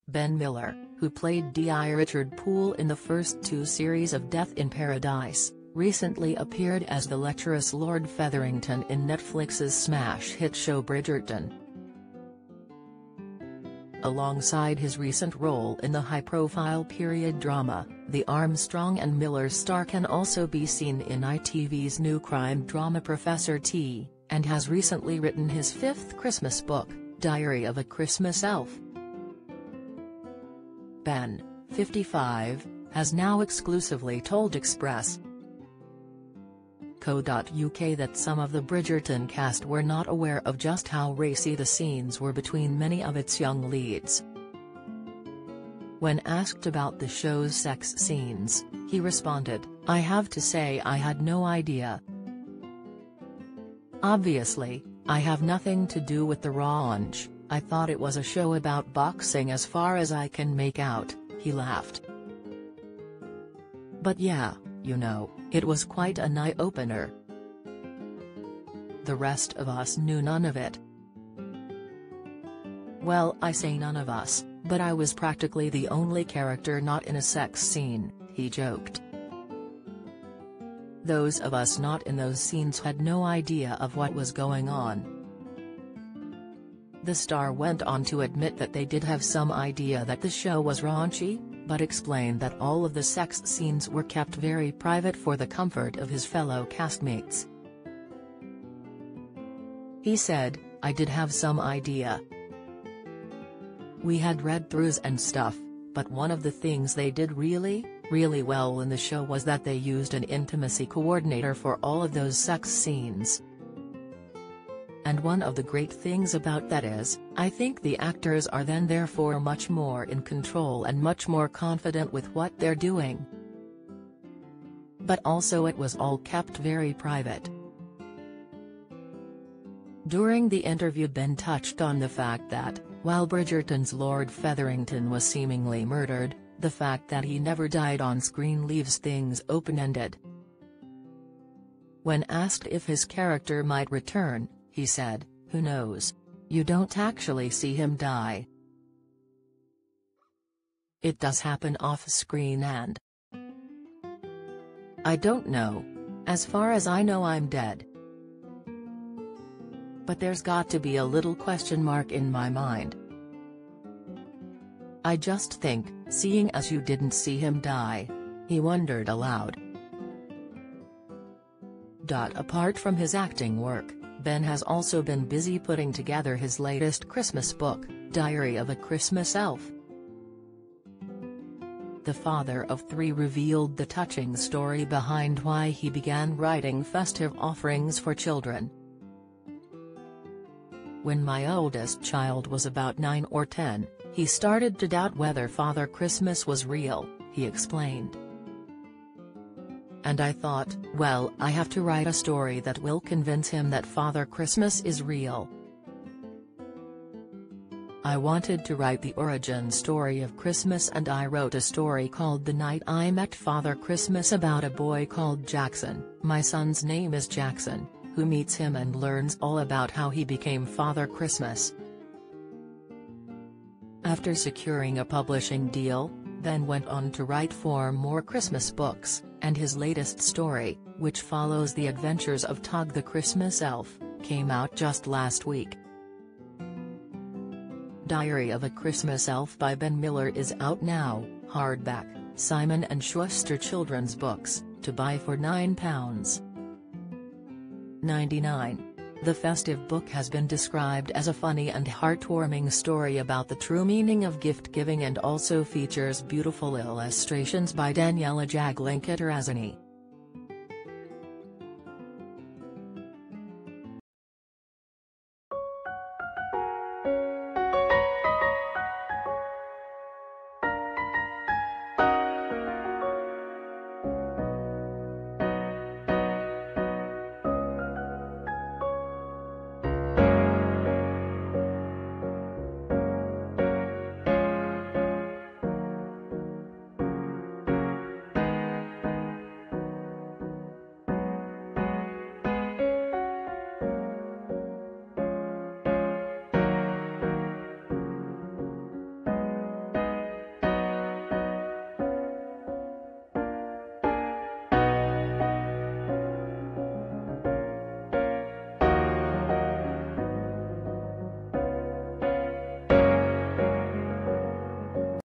Ben Miller, who played D.I. Richard Poole in the first two series of Death in Paradise, recently appeared as the lecherous Lord Featherington in Netflix's smash hit show Bridgerton. Alongside his recent role in the high-profile period drama, the Armstrong and Miller star can also be seen in ITV's new crime drama Professor T, and has recently written his fifth Christmas book, Diary of a Christmas Elf. Ben, 55, has now exclusively told Express. Co.uk that some of the Bridgerton cast were not aware of just how racy the scenes were between many of its young leads. When asked about the show's sex scenes, he responded, "I have to say I had no idea. Obviously, I have nothing to do with the raunch. I thought it was a show about boxing as far as I can make out," he laughed. "But yeah, you know, it was quite an eye-opener. The rest of us knew none of it. Well, I say none of us, but I was practically the only character not in a sex scene," he joked. "Those of us not in those scenes had no idea of what was going on." The star went on to admit that they did have some idea that the show was raunchy, but explained that all of the sex scenes were kept very private for the comfort of his fellow castmates. He said, "I did have some idea. We had read-throughs and stuff, but one of the things they did really well in the show was that they used an intimacy coordinator for all of those sex scenes. And one of the great things about that is, I think the actors are then therefore much more in control and much more confident with what they're doing. But also it was all kept very private." During the interview, Ben touched on the fact that, while Bridgerton's Lord Featherington was seemingly murdered, the fact that he never died on screen leaves things open-ended. When asked if his character might return, he said, "Who knows? You don't actually see him die. It does happen off-screen and I don't know. As far as I know, I'm dead. But there's got to be a little question mark in my mind. I just think, seeing as you didn't see him die," he wondered aloud. Apart from his acting work, Ben has also been busy putting together his latest Christmas book, Diary of a Christmas Elf. The father of three revealed the touching story behind why he began writing festive offerings for children. "When my oldest child was about 9 or 10, he started to doubt whether Father Christmas was real," he explained. "And I thought, well, I have to write a story that will convince him that Father Christmas is real. I wanted to write the origin story of Christmas, and I wrote a story called The Night I Met Father Christmas about a boy called Jackson, my son's name is Jackson, who meets him and learns all about how he became Father Christmas." After securing a publishing deal, Ben went on to write 4 more Christmas books, and his latest story, which follows the adventures of Tug the Christmas Elf, came out just last week. Diary of a Christmas Elf by Ben Miller is out now, hardback, Simon & Schuster Children's Books, to buy for £9.99. The festive book has been described as a funny and heartwarming story about the true meaning of gift-giving and also features beautiful illustrations by Daniela Jagling-Kitterazani.